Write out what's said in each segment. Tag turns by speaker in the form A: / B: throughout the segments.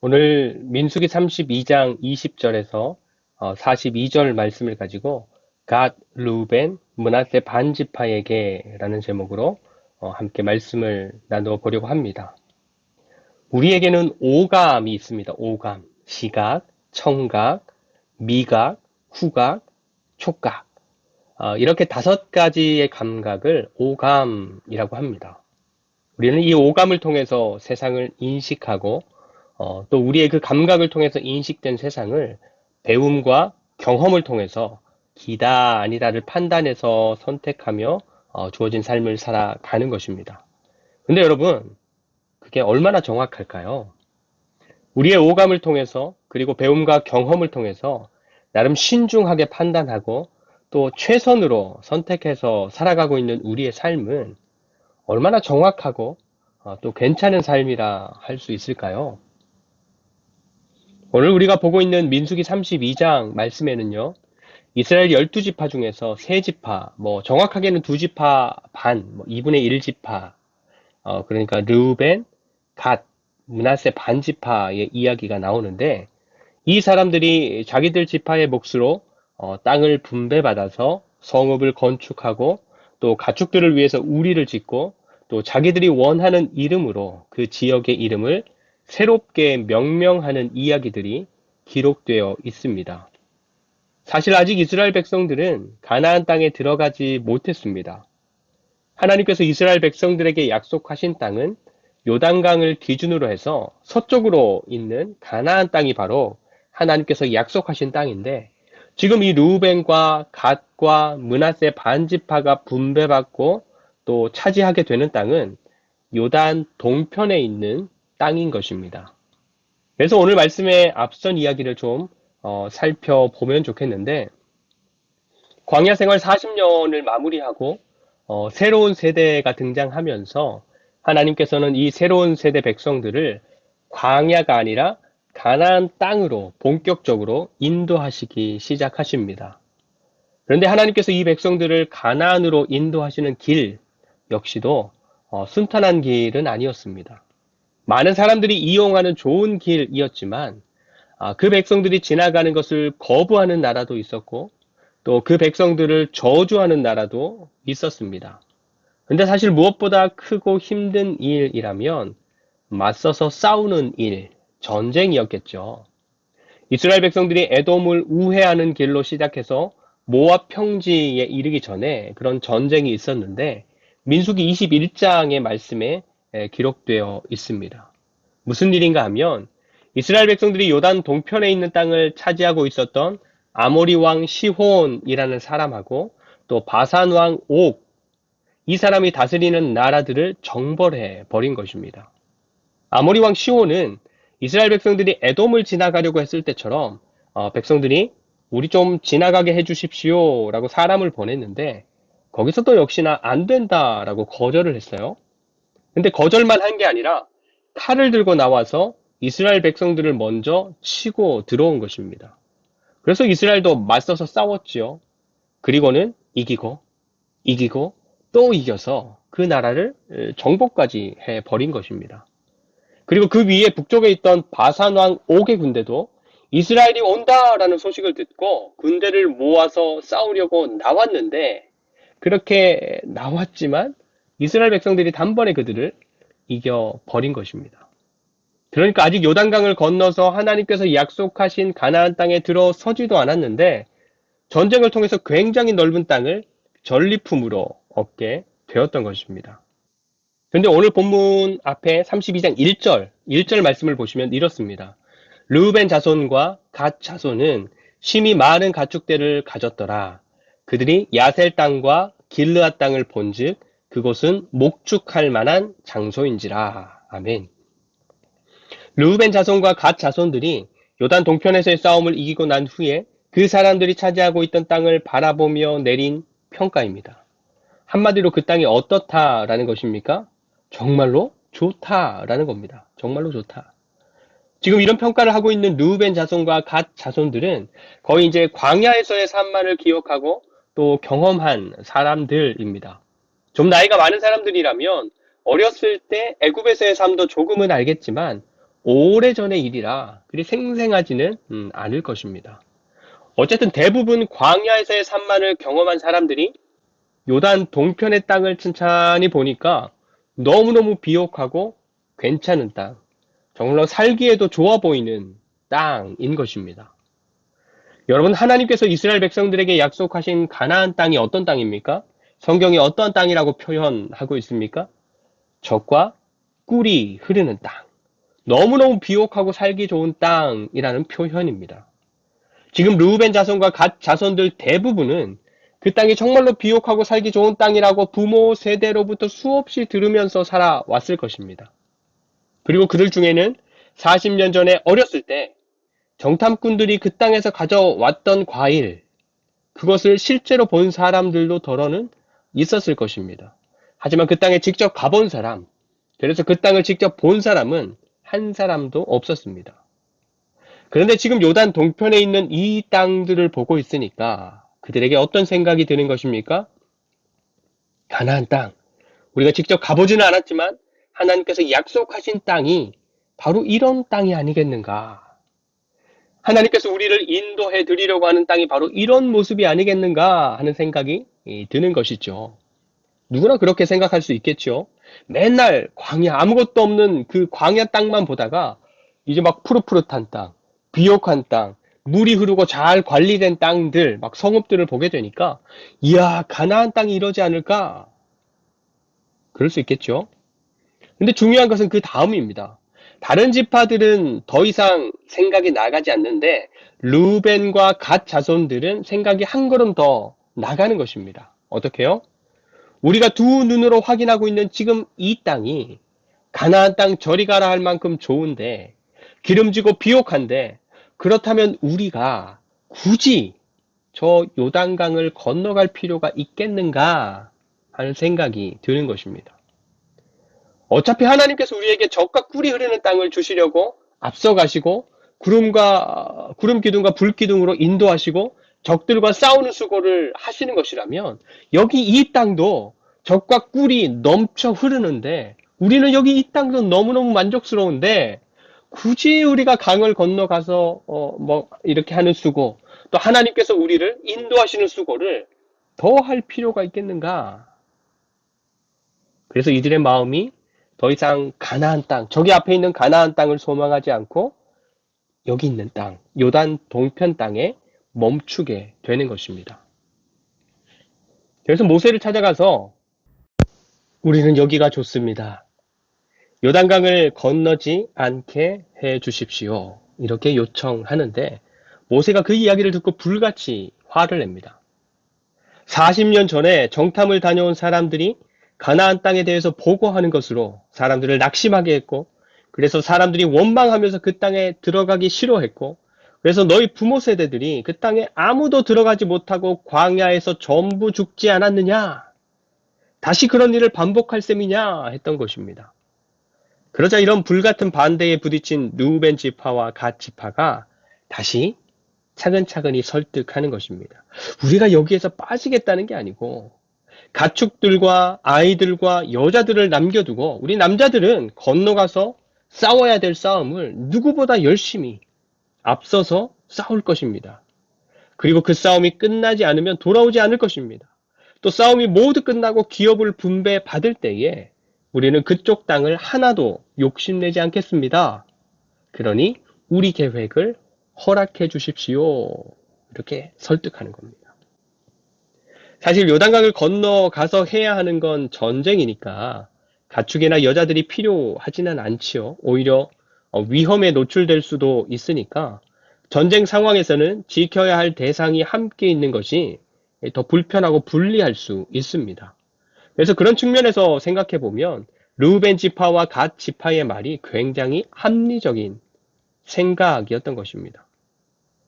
A: 오늘 민수기 32장 20절에서 42절 말씀을 가지고 갓, 루벤, 므낫세 반지파에게 라는 제목으로 함께 말씀을 나누어 보려고 합니다. 우리에게는 오감이 있습니다. 오감, 시각, 청각, 미각, 후각, 촉각. 이렇게 5가지의 감각을 오감이라고 합니다. 우리는 이 오감을 통해서 세상을 인식하고 또 우리의 그 감각을 통해서 인식된 세상을 배움과 경험을 통해서 기다 아니다를 판단해서 선택하며 주어진 삶을 살아가는 것입니다. 근데 여러분, 그게 얼마나 정확할까요? 우리의 오감을 통해서 그리고 배움과 경험을 통해서 나름 신중하게 판단하고 또 최선으로 선택해서 살아가고 있는 우리의 삶은 얼마나 정확하고 또 괜찮은 삶이라 할 수 있을까요? 오늘 우리가 보고 있는 민수기 32장 말씀에는요, 이스라엘 12지파 중에서 3지파, 정확하게는 2지파 반, 2분의 1지파, 그러니까 르우벤, 갓, 므낫세 반지파의 이야기가 나오는데, 이 사람들이 자기들 지파의 몫으로 땅을 분배받아서 성읍을 건축하고 또 가축들을 위해서 우리를 짓고 또 자기들이 원하는 이름으로 그 지역의 이름을 새롭게 명명하는 이야기들이 기록되어 있습니다. 사실 아직 이스라엘 백성들은 가나안 땅에 들어가지 못했습니다. 하나님께서 이스라엘 백성들에게 약속하신 땅은 요단강을 기준으로 해서 서쪽으로 있는 가나안 땅이 바로 하나님께서 약속하신 땅인데 지금 이 르우벤과 갓과 므낫세 반지파가 분배받고 또 차지하게 되는 땅은 요단 동편에 있는 땅인 것입니다. 그래서 오늘 말씀의 앞선 이야기를 좀 살펴보면 좋겠는데 광야 생활 40년을 마무리하고 새로운 세대가 등장하면서 하나님께서는 이 새로운 세대 백성들을 광야가 아니라 가나안 땅으로 본격적으로 인도하시기 시작하십니다. 그런데 하나님께서 이 백성들을 가나안으로 인도하시는 길 역시도 순탄한 길은 아니었습니다. 많은 사람들이 이용하는 좋은 길이었지만 그 백성들이 지나가는 것을 거부하는 나라도 있었고 또 그 백성들을 저주하는 나라도 있었습니다. 근데 사실 무엇보다 크고 힘든 일이라면 맞서서 싸우는 일, 전쟁이었겠죠. 이스라엘 백성들이 에돔을 우회하는 길로 시작해서 모압 평지에 이르기 전에 그런 전쟁이 있었는데 민수기 21장의 말씀에 기록되어 있습니다. 무슨 일인가 하면 이스라엘 백성들이 요단 동편에 있는 땅을 차지하고 있었던 아모리 왕 시혼이라는 사람하고 또 바산 왕 옥, 이 사람이 다스리는 나라들을 정벌해 버린 것입니다. 아모리 왕 시혼은 이스라엘 백성들이 에돔을 지나가려고 했을 때처럼 백성들이 우리 좀 지나가게 해주십시오 라고 사람을 보냈는데 거기서 또 역시나 안 된다라고 거절을 했어요. 근데 거절만 한 게 아니라 칼을 들고 나와서 이스라엘 백성들을 먼저 치고 들어온 것입니다. 그래서 이스라엘도 맞서서 싸웠지요. 그리고는 이기고 또 이겨서 그 나라를 정복까지 해버린 것입니다. 그리고 그 위에 북쪽에 있던 바산 왕 옥의 군대도 이스라엘이 온다라는 소식을 듣고 군대를 모아서 싸우려고 나왔는데 그렇게 나왔지만 이스라엘 백성들이 단번에 그들을 이겨버린 것입니다. 그러니까 아직 요단강을 건너서 하나님께서 약속하신 가나안 땅에 들어서지도 않았는데 전쟁을 통해서 굉장히 넓은 땅을 전리품으로 얻게 되었던 것입니다. 그런데 오늘 본문 앞에 32장 1절 말씀을 보시면 이렇습니다. 르우벤 자손과 갓 자손은 심히 많은 가축대를 가졌더라. 그들이 야셀 땅과 길르앗 땅을 본즉 그곳은 목축할 만한 장소인지라. 아멘. 르우벤 자손과 갓 자손들이 요단 동편에서의 싸움을 이기고 난 후에 그 사람들이 차지하고 있던 땅을 바라보며 내린 평가입니다. 한마디로 그 땅이 어떻다라는 것입니까? 정말로 좋다라는 겁니다. 정말로 좋다. 지금 이런 평가를 하고 있는 르우벤 자손과 갓 자손들은 거의 이제 광야에서의 삶만을 기억하고 또 경험한 사람들입니다. 좀 나이가 많은 사람들이라면 어렸을 때 애굽에서의 삶도 조금은 알겠지만 오래전의 일이라 그리 생생하지는 않을 것입니다. 어쨌든 대부분 광야에서의 산만을 경험한 사람들이 요단 동편의 땅을 찬찬히 보니까 너무너무 비옥하고 괜찮은 땅, 정말로 살기에도 좋아 보이는 땅인 것입니다. 여러분, 하나님께서 이스라엘 백성들에게 약속하신 가나안 땅이 어떤 땅입니까? 성경이 어떤 땅이라고 표현하고 있습니까? 젖과 꿀이 흐르는 땅. 너무너무 비옥하고 살기 좋은 땅이라는 표현입니다. 지금 르우벤 자손과 갓 자손들 대부분은 그 땅이 정말로 비옥하고 살기 좋은 땅이라고 부모 세대로부터 수없이 들으면서 살아왔을 것입니다. 그리고 그들 중에는 40년 전에 어렸을 때 정탐꾼들이 그 땅에서 가져왔던 과일, 그것을 실제로 본 사람들도 더러는 있었을 것입니다. 하지만 그 땅에 직접 가본 사람, 그래서 그 땅을 직접 본 사람은 한 사람도 없었습니다. 그런데 지금 요단 동편에 있는 이 땅들을 보고 있으니까 그들에게 어떤 생각이 드는 것입니까? 가나안 땅. 우리가 직접 가보지는 않았지만 하나님께서 약속하신 땅이 바로 이런 땅이 아니겠는가? 하나님께서 우리를 인도해 드리려고 하는 땅이 바로 이런 모습이 아니겠는가 하는 생각이 드는 것이죠. 누구나 그렇게 생각할 수 있겠죠. 맨날 광야, 아무것도 없는 그 광야 땅만 보다가 이제 막 푸릇푸릇한 땅, 비옥한 땅, 물이 흐르고 잘 관리된 땅들, 막 성읍들을 보게 되니까 이야, 가나안 땅이 이러지 않을까? 그럴 수 있겠죠. 근데 중요한 것은 그 다음입니다. 다른 지파들은 더 이상 생각이 나가지 않는데 루벤과 갓 자손들은 생각이 한 걸음 더 나가는 것입니다. 어떻게요? 우리가 두 눈으로 확인하고 있는 지금 이 땅이 가나안 땅 저리 가라 할 만큼 좋은데 기름지고 비옥한데 그렇다면 우리가 굳이 저 요단강을 건너갈 필요가 있겠는가 하는 생각이 드는 것입니다. 어차피 하나님께서 우리에게 젖과 꿀이 흐르는 땅을 주시려고 앞서가시고 구름 기둥과 불 기둥으로 인도하시고 적들과 싸우는 수고를 하시는 것이라면 여기 이 땅도 젖과 꿀이 넘쳐 흐르는데 우리는 여기 이 땅도 너무너무 만족스러운데 굳이 우리가 강을 건너가서 뭐 이렇게 하는 수고 또 하나님께서 우리를 인도하시는 수고를 더 할 필요가 있겠는가? 그래서 이들의 마음이 더 이상 가나안 땅, 저기 앞에 있는 가나안 땅을 소망하지 않고 여기 있는 땅, 요단 동편 땅에 멈추게 되는 것입니다. 그래서 모세를 찾아가서 우리는 여기가 좋습니다. 요단강을 건너지 않게 해 주십시오. 이렇게 요청하는데 모세가 그 이야기를 듣고 불같이 화를 냅니다. 40년 전에 정탐을 다녀온 사람들이 가나안 땅에 대해서 보고하는 것으로 사람들을 낙심하게 했고 그래서 사람들이 원망하면서 그 땅에 들어가기 싫어했고 그래서 너희 부모 세대들이 그 땅에 아무도 들어가지 못하고 광야에서 전부 죽지 않았느냐? 다시 그런 일을 반복할 셈이냐? 했던 것입니다. 그러자 이런 불같은 반대에 부딪힌 르우벤 지파와 갓 지파가 다시 차근차근히 설득하는 것입니다. 우리가 여기에서 빠지겠다는 게 아니고 가축들과 아이들과 여자들을 남겨두고 우리 남자들은 건너가서 싸워야 될 싸움을 누구보다 열심히 앞서서 싸울 것입니다. 그리고 그 싸움이 끝나지 않으면 돌아오지 않을 것입니다. 또 싸움이 모두 끝나고 기업을 분배받을 때에 우리는 그쪽 땅을 하나도 욕심내지 않겠습니다. 그러니 우리 계획을 허락해 주십시오. 이렇게 설득하는 겁니다. 사실 요단강을 건너가서 해야 하는 건 전쟁이니까 가축이나 여자들이 필요하지는 않지요. 오히려 위험에 노출될 수도 있으니까 전쟁 상황에서는 지켜야 할 대상이 함께 있는 것이 더 불편하고 불리할 수 있습니다. 그래서 그런 측면에서 생각해 보면 르우벤 지파와 갓 지파의 말이 굉장히 합리적인 생각이었던 것입니다.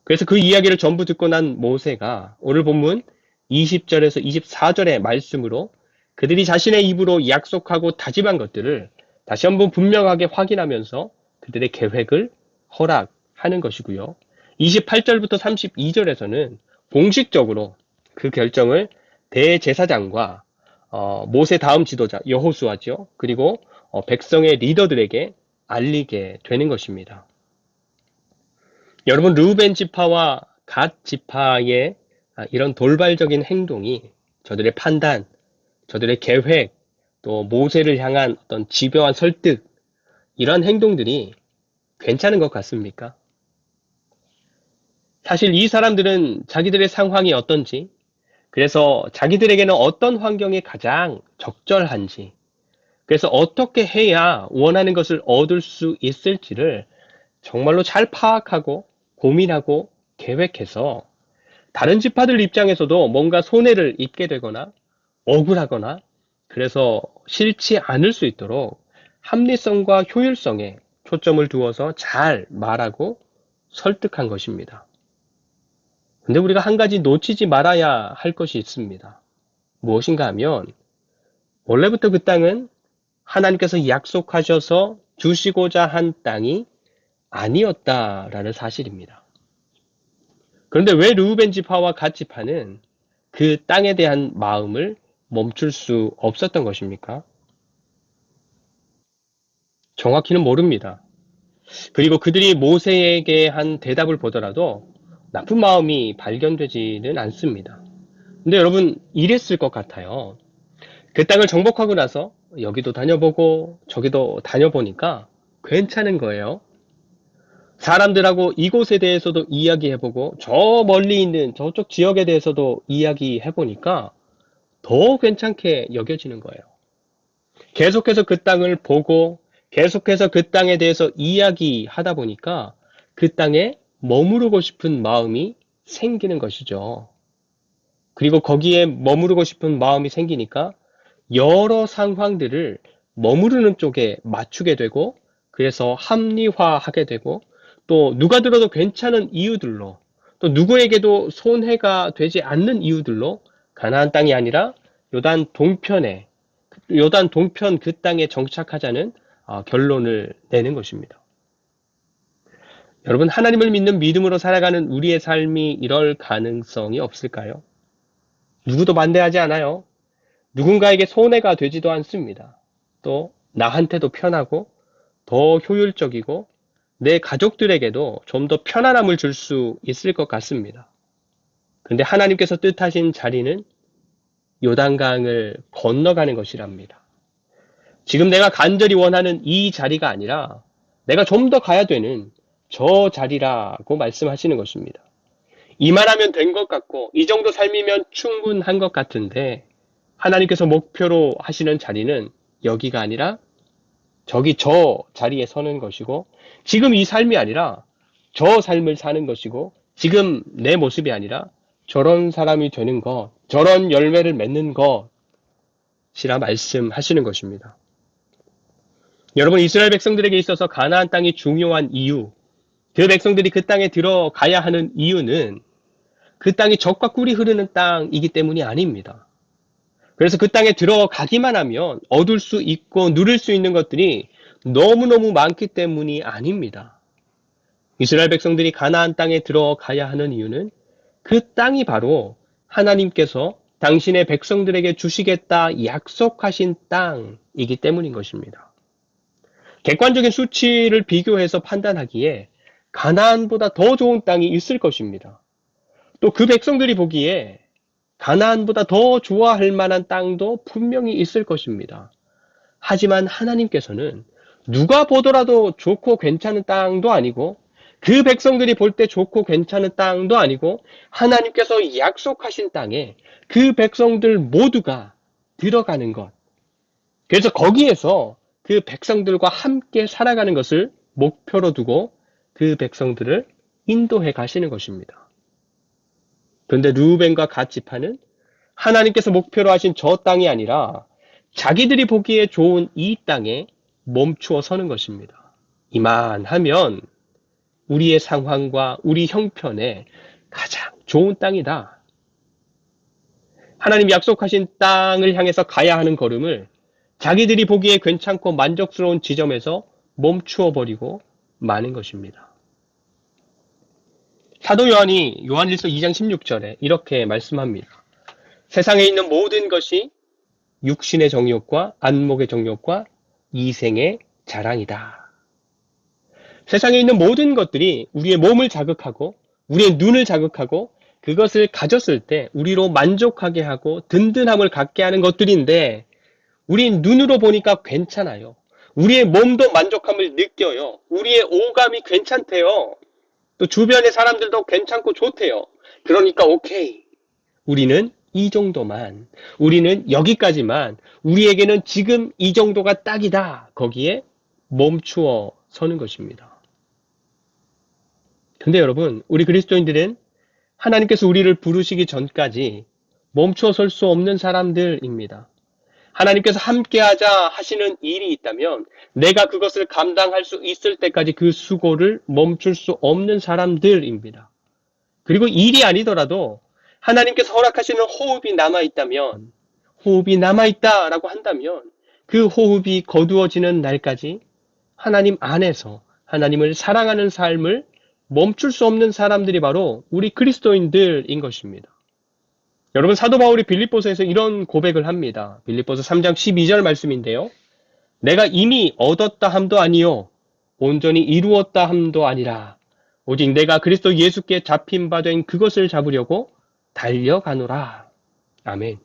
A: 그래서 그 이야기를 전부 듣고 난 모세가 오늘 본문 20절에서 24절의 말씀으로 그들이 자신의 입으로 약속하고 다짐한 것들을 다시 한번 분명하게 확인하면서 그들의 계획을 허락하는 것이고요. 28절부터 32절에서는 공식적으로 그 결정을 대제사장과 모세 다음 지도자 여호수아죠. 그리고 백성의 리더들에게 알리게 되는 것입니다. 여러분, 르우벤 지파와 갓 지파의 이런 돌발적인 행동이 저들의 판단, 저들의 계획, 또 모세를 향한 어떤 집요한 설득, 이런 행동들이 괜찮은 것 같습니까? 사실 이 사람들은 자기들의 상황이 어떤지, 그래서 자기들에게는 어떤 환경이 가장 적절한지, 그래서 어떻게 해야 원하는 것을 얻을 수 있을지를 정말로 잘 파악하고 고민하고 계획해서 다른 지파들 입장에서도 뭔가 손해를 입게 되거나 억울하거나 그래서 싫지 않을 수 있도록 합리성과 효율성에 초점을 두어서 잘 말하고 설득한 것입니다. 근데 우리가 한 가지 놓치지 말아야 할 것이 있습니다. 무엇인가 하면 원래부터 그 땅은 하나님께서 약속하셔서 주시고자 한 땅이 아니었다라는 사실입니다. 그런데 왜 르우벤 지파와 갓 지파는 그 땅에 대한 마음을 멈출 수 없었던 것입니까? 정확히는 모릅니다. 그리고 그들이 모세에게 한 대답을 보더라도 나쁜 마음이 발견되지는 않습니다. 근데 여러분, 이랬을 것 같아요. 그 땅을 정복하고 나서 여기도 다녀보고 저기도 다녀보니까 괜찮은 거예요. 사람들하고 이곳에 대해서도 이야기해보고 저 멀리 있는 저쪽 지역에 대해서도 이야기해보니까 더 괜찮게 여겨지는 거예요. 계속해서 그 땅을 보고 계속해서 그 땅에 대해서 이야기하다 보니까 그 땅에 머무르고 싶은 마음이 생기는 것이죠. 그리고 거기에 머무르고 싶은 마음이 생기니까 여러 상황들을 머무르는 쪽에 맞추게 되고 그래서 합리화하게 되고 또 누가 들어도 괜찮은 이유들로 또 누구에게도 손해가 되지 않는 이유들로 가나안 땅이 아니라 요단 동편에 요단 동편 그 땅에 정착하자는 결론을 내는 것입니다. 여러분, 하나님을 믿는 믿음으로 살아가는 우리의 삶이 이럴 가능성이 없을까요? 누구도 반대하지 않아요. 누군가에게 손해가 되지도 않습니다. 또 나한테도 편하고 더 효율적이고 내 가족들에게도 좀 더 편안함을 줄 수 있을 것 같습니다. 그런데 하나님께서 뜻하신 자리는 요단강을 건너가는 것이랍니다. 지금 내가 간절히 원하는 이 자리가 아니라 내가 좀 더 가야 되는 저 자리라고 말씀하시는 것입니다. 이만하면 된 것 같고 이 정도 삶이면 충분한 것 같은데 하나님께서 목표로 하시는 자리는 여기가 아니라 저기 저 자리에 서는 것이고 지금 이 삶이 아니라 저 삶을 사는 것이고 지금 내 모습이 아니라 저런 사람이 되는 것, 저런 열매를 맺는 것이라 말씀하시는 것입니다. 여러분, 이스라엘 백성들에게 있어서 가나안 땅이 중요한 이유, 그 백성들이 그 땅에 들어가야 하는 이유는 그 땅이 젖과 꿀이 흐르는 땅이기 때문이 아닙니다. 그래서 그 땅에 들어가기만 하면 얻을 수 있고 누릴 수 있는 것들이 너무너무 많기 때문이 아닙니다. 이스라엘 백성들이 가나안 땅에 들어가야 하는 이유는 그 땅이 바로 하나님께서 당신의 백성들에게 주시겠다 약속하신 땅이기 때문인 것입니다. 객관적인 수치를 비교해서 판단하기에 가나안보다 더 좋은 땅이 있을 것입니다. 또 그 백성들이 보기에 가나안보다 더 좋아할 만한 땅도 분명히 있을 것입니다. 하지만 하나님께서는 누가 보더라도 좋고 괜찮은 땅도 아니고 그 백성들이 볼 때 좋고 괜찮은 땅도 아니고 하나님께서 약속하신 땅에 그 백성들 모두가 들어가는 것. 그래서 거기에서 그 백성들과 함께 살아가는 것을 목표로 두고 그 백성들을 인도해 가시는 것입니다. 그런데 르우벤과 갓 지파는 하나님께서 목표로 하신 저 땅이 아니라 자기들이 보기에 좋은 이 땅에 멈추어 서는 것입니다. 이만하면 우리의 상황과 우리 형편에 가장 좋은 땅이다. 하나님 약속하신 땅을 향해서 가야 하는 걸음을 자기들이 보기에 괜찮고 만족스러운 지점에서 멈추어 버리고 마는 것입니다. 사도 요한이 요한일서 2장 16절에 이렇게 말씀합니다. 세상에 있는 모든 것이 육신의 정욕과 안목의 정욕과 이생의 자랑이다. 세상에 있는 모든 것들이 우리의 몸을 자극하고 우리의 눈을 자극하고 그것을 가졌을 때 우리로 만족하게 하고 든든함을 갖게 하는 것들인데 우린 눈으로 보니까 괜찮아요. 우리의 몸도 만족함을 느껴요. 우리의 오감이 괜찮대요. 또 주변의 사람들도 괜찮고 좋대요. 그러니까 오케이. 우리는 이 정도만, 우리는 여기까지만, 우리에게는 지금 이 정도가 딱이다. 거기에 멈추어 서는 것입니다. 근데 여러분, 우리 그리스도인들은 하나님께서 우리를 부르시기 전까지 멈추어 설 수 없는 사람들입니다. 하나님께서 함께하자 하시는 일이 있다면 내가 그것을 감당할 수 있을 때까지 그 수고를 멈출 수 없는 사람들입니다. 그리고 일이 아니더라도 하나님께서 허락하시는 호흡이 남아있다면, 호흡이 남아있다라고 한다면 그 호흡이 거두어지는 날까지 하나님 안에서 하나님을 사랑하는 삶을 멈출 수 없는 사람들이 바로 우리 그리스도인들인 것입니다. 여러분, 사도 바울이 빌립보서에서 이런 고백을 합니다. 빌립보서 3장 12절 말씀인데요. 내가 이미 얻었다 함도 아니요 온전히 이루었다 함도 아니라 오직 내가 그리스도 예수께 잡힌 바 된 그것을 잡으려고 달려가노라. 아멘.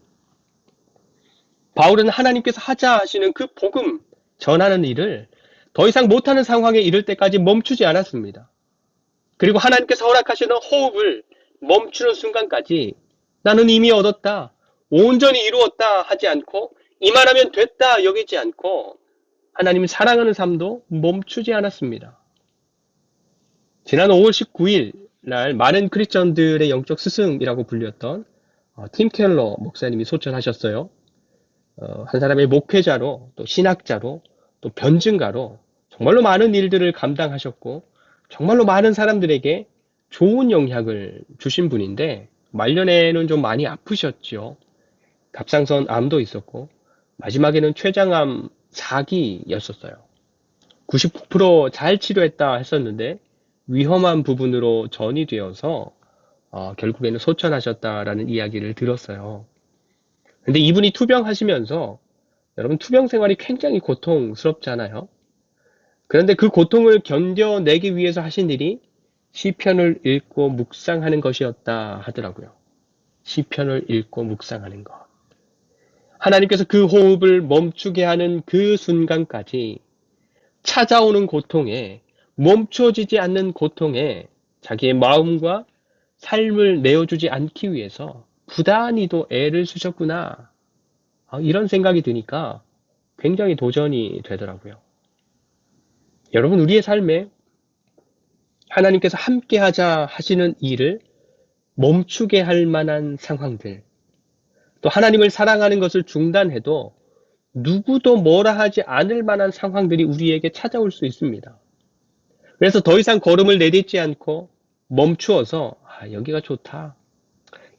A: 바울은 하나님께서 하자 하시는 그 복음 전하는 일을 더 이상 못하는 상황에 이를 때까지 멈추지 않았습니다. 그리고 하나님께서 허락하시는 호흡을 멈추는 순간까지 나는 이미 얻었다, 온전히 이루었다 하지 않고 이만하면 됐다 여기지 않고 하나님을 사랑하는 삶도 멈추지 않았습니다. 지난 5월 19일 날 많은 크리스천들의 영적 스승이라고 불렸던 팀 켈러 목사님이 소천하셨어요. 한 사람의 목회자로 또 신학자로 또 변증가로 정말로 많은 일들을 감당하셨고 정말로 많은 사람들에게 좋은 영향을 주신 분인데 말년에는 좀 많이 아프셨죠. 갑상선 암도 있었고 마지막에는 췌장암 4기였었어요. 99%잘 치료했다 했었는데 위험한 부분으로 전이 되어서 결국에는 소천하셨다라는 이야기를 들었어요. 근데 이분이 투병하시면서 여러분 투병 생활이 굉장히 고통스럽잖아요. 그런데 그 고통을 견뎌내기 위해서 하신 일이 시편을 읽고 묵상하는 것이었다 하더라고요. 시편을 읽고 묵상하는 것. 하나님께서 그 호흡을 멈추게 하는 그 순간까지 찾아오는 고통에 멈춰지지 않는 고통에 자기의 마음과 삶을 내어주지 않기 위해서 부단히도 애를 쓰셨구나. 이런 생각이 드니까 굉장히 도전이 되더라고요. 여러분, 우리의 삶에 하나님께서 함께하자 하시는 일을 멈추게 할 만한 상황들, 또 하나님을 사랑하는 것을 중단해도 누구도 뭐라 하지 않을 만한 상황들이 우리에게 찾아올 수 있습니다. 그래서 더 이상 걸음을 내딛지 않고 멈추어서 여기가 좋다,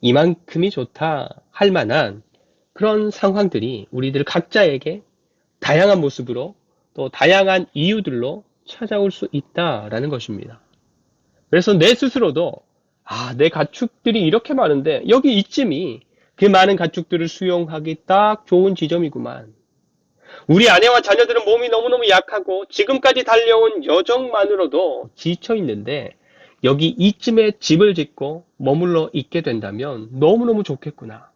A: 이만큼이 좋다 할 만한 그런 상황들이 우리들 각자에게 다양한 모습으로 또 다양한 이유들로 찾아올 수 있다라는 것입니다. 그래서 내 스스로도 내 가축들이 이렇게 많은데 여기 이쯤이 그 많은 가축들을 수용하기 딱 좋은 지점이구만. 우리 아내와 자녀들은 몸이 너무너무 약하고 지금까지 달려온 여정만으로도 지쳐 있는데 여기 이쯤에 집을 짓고 머물러 있게 된다면 너무너무 좋겠구나.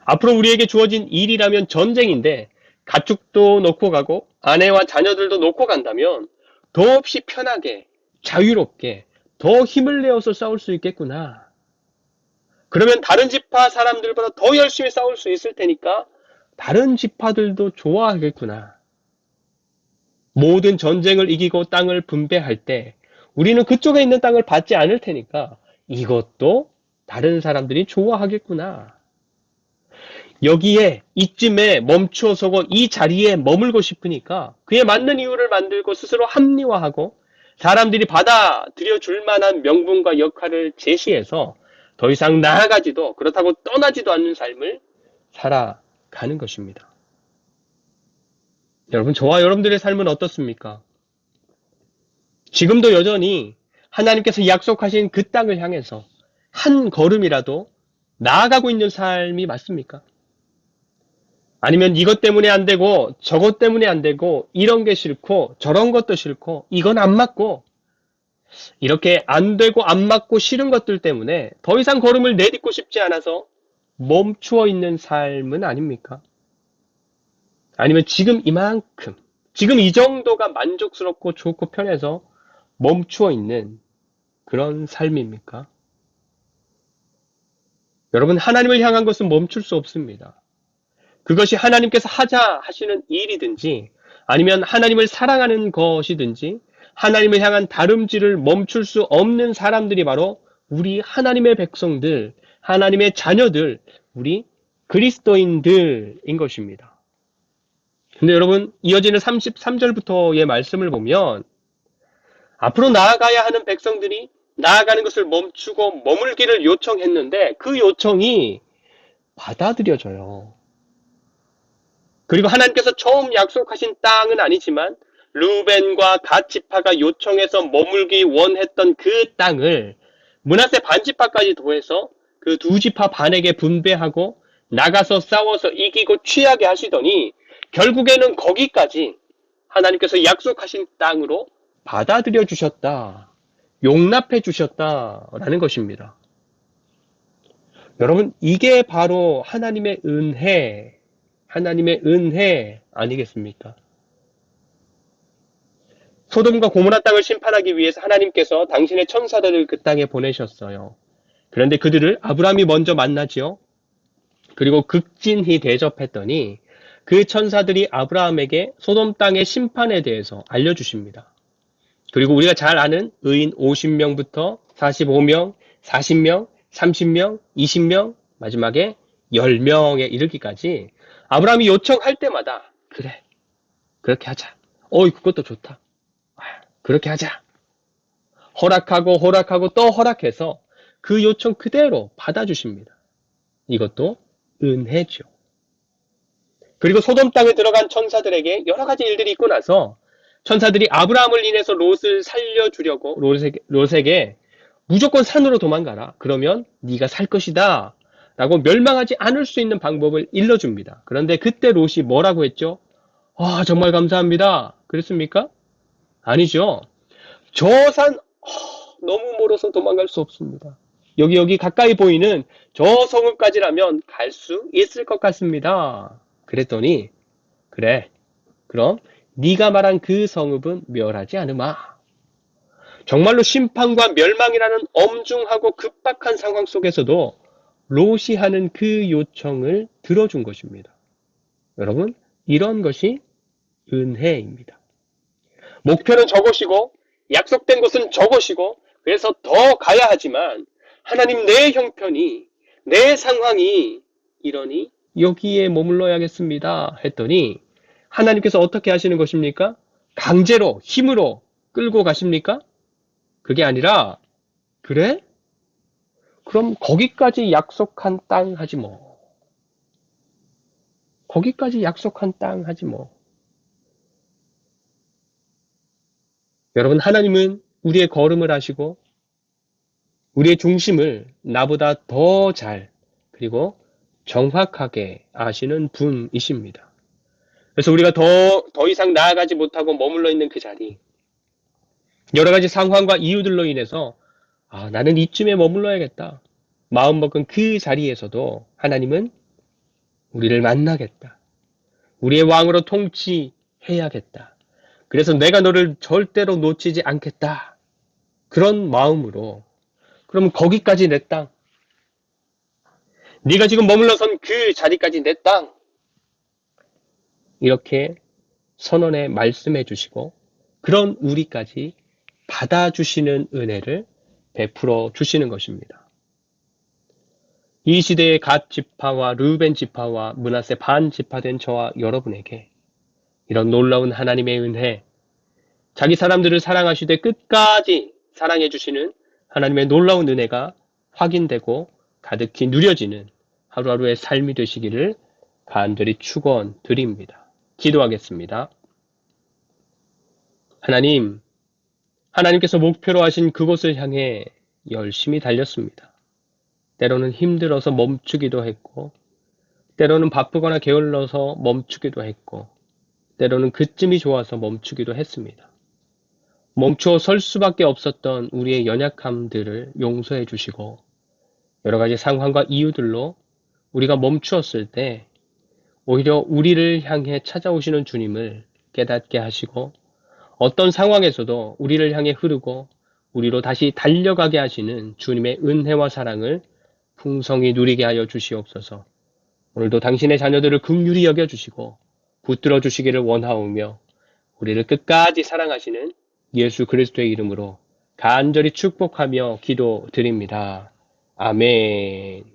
A: 앞으로 우리에게 주어진 일이라면 전쟁인데 가축도 놓고 가고 아내와 자녀들도 놓고 간다면 더없이 편하게 자유롭게 더 힘을 내어서 싸울 수 있겠구나. 그러면 다른 지파 사람들보다 더 열심히 싸울 수 있을 테니까 다른 지파들도 좋아하겠구나. 모든 전쟁을 이기고 땅을 분배할 때 우리는 그쪽에 있는 땅을 받지 않을 테니까 이것도 다른 사람들이 좋아하겠구나. 여기에 이쯤에 멈추어서고 이 자리에 머물고 싶으니까 그에 맞는 이유를 만들고 스스로 합리화하고 사람들이 받아들여 줄 만한 명분과 역할을 제시해서 더 이상 나아가지도 그렇다고 떠나지도 않는 삶을 살아가는 것입니다. 여러분, 저와 여러분들의 삶은 어떻습니까? 지금도 여전히 하나님께서 약속하신 그 땅을 향해서 한 걸음이라도 나아가고 있는 삶이 맞습니까? 아니면 이것 때문에 안 되고 저것 때문에 안 되고 이런 게 싫고 저런 것도 싫고 이건 안 맞고 이렇게 안 되고 안 맞고 싫은 것들 때문에 더 이상 걸음을 내딛고 싶지 않아서 멈추어 있는 삶은 아닙니까? 아니면 지금 이만큼, 지금 이 정도가 만족스럽고 좋고 편해서 멈추어 있는 그런 삶입니까? 여러분, 하나님을 향한 것은 멈출 수 없습니다. 그것이 하나님께서 하자 하시는 일이든지 아니면 하나님을 사랑하는 것이든지 하나님을 향한 다름질을 멈출 수 없는 사람들이 바로 우리 하나님의 백성들, 하나님의 자녀들, 우리 그리스도인들인 것입니다. 근데 여러분, 이어지는 33절부터의 말씀을 보면 앞으로 나아가야 하는 백성들이 나아가는 것을 멈추고 머물기를 요청했는데 그 요청이 받아들여져요. 그리고 하나님께서 처음 약속하신 땅은 아니지만 루벤과 갓 지파가 요청해서 머물기 원했던 그 땅을 므낫세 반 지파까지 더해서 그 두 지파 반에게 분배하고 나가서 싸워서 이기고 취하게 하시더니 결국에는 거기까지 하나님께서 약속하신 땅으로 받아들여 주셨다. 용납해 주셨다라는 것입니다. 여러분, 이게 바로 하나님의 은혜 아니겠습니까? 소돔과 고모라 땅을 심판하기 위해서 하나님께서 당신의 천사들을 그 땅에 보내셨어요. 그런데 그들을 아브라함이 먼저 만나지요. 그리고 극진히 대접했더니 그 천사들이 아브라함에게 소돔 땅의 심판에 대해서 알려주십니다. 그리고 우리가 잘 아는 의인 50명부터 45명, 40명, 30명, 20명, 마지막에 10명에 이르기까지 아브라함이 요청할 때마다 그래, 그렇게 하자. 어이, 그것도 좋다. 그렇게 하자. 허락하고 또 허락해서 그 요청 그대로 받아주십니다. 이것도 은혜죠. 그리고 소돔 땅에 들어간 천사들에게 여러 가지 일들이 있고 나서 천사들이 아브라함을 인해서 롯을 살려주려고 롯에게 무조건 산으로 도망가라. 그러면 네가 살 것이다. 라고 멸망하지 않을 수 있는 방법을 일러줍니다. 그런데 그때 롯이 뭐라고 했죠? 정말 감사합니다. 그랬습니까? 아니죠. 저 산 너무 멀어서 도망갈 수 없습니다. 여기 가까이 보이는 저 성읍까지라면 갈 수 있을 것 같습니다. 그랬더니 그래, 그럼 네가 말한 그 성읍은 멸하지 않으마. 정말로 심판과 멸망이라는 엄중하고 급박한 상황 속에서도 롯이 하는 그 요청을 들어준 것입니다. 여러분, 이런 것이 은혜입니다. 목표는 저것이고 약속된 것은 저것이고 그래서 더 가야 하지만 하나님 내 형편이 내 상황이 이러니 여기에 머물러야겠습니다 했더니 하나님께서 어떻게 하시는 것입니까? 강제로 힘으로 끌고 가십니까? 그게 아니라 그래? 그럼 거기까지 약속한 땅 하지 뭐. 거기까지 약속한 땅 하지 뭐. 여러분, 하나님은 우리의 걸음을 하시고 우리의 중심을 나보다 더 잘 그리고 정확하게 아시는 분이십니다. 그래서 우리가 더 이상 나아가지 못하고 머물러 있는 그 자리, 여러 가지 상황과 이유들로 인해서 나는 이쯤에 머물러야겠다. 마음먹은 그 자리에서도 하나님은 우리를 만나겠다. 우리의 왕으로 통치해야겠다. 그래서 내가 너를 절대로 놓치지 않겠다. 그런 마음으로 그럼 거기까지 내 땅. 네가 지금 머물러 선 그 자리까지 내 땅. 이렇게 선언에 말씀해 주시고 그런 우리까지 받아주시는 은혜를 베풀어 주시는 것입니다. 이 시대의 갓 지파와 르우벤 지파와 므낫세 반 지파 된 저와 여러분에게 이런 놀라운 하나님의 은혜, 자기 사람들을 사랑하시되 끝까지 사랑해 주시는 하나님의 놀라운 은혜가 확인되고 가득히 누려지는 하루하루의 삶이 되시기를 간절히 축원드립니다. 기도하겠습니다. 하나님께서 목표로 하신 그곳을 향해 열심히 달렸습니다. 때로는 힘들어서 멈추기도 했고 때로는 바쁘거나 게을러서 멈추기도 했고, 때로는 그쯤이 좋아서 멈추기도 했습니다. 멈추어 설 수밖에 없었던 우리의 연약함들을 용서해 주시고, 여러 가지 상황과 이유들로 우리가 멈추었을 때, 오히려 우리를 향해 찾아오시는 주님을 깨닫게 하시고, 어떤 상황에서도 우리를 향해 흐르고, 우리로 다시 달려가게 하시는 주님의 은혜와 사랑을 풍성히 누리게 하여 주시옵소서. 오늘도 당신의 자녀들을 긍휼히 여겨주시고 붙들어 주시기를 원하오며 우리를 끝까지 사랑하시는 예수 그리스도의 이름으로 간절히 축복하며 기도드립니다. 아멘.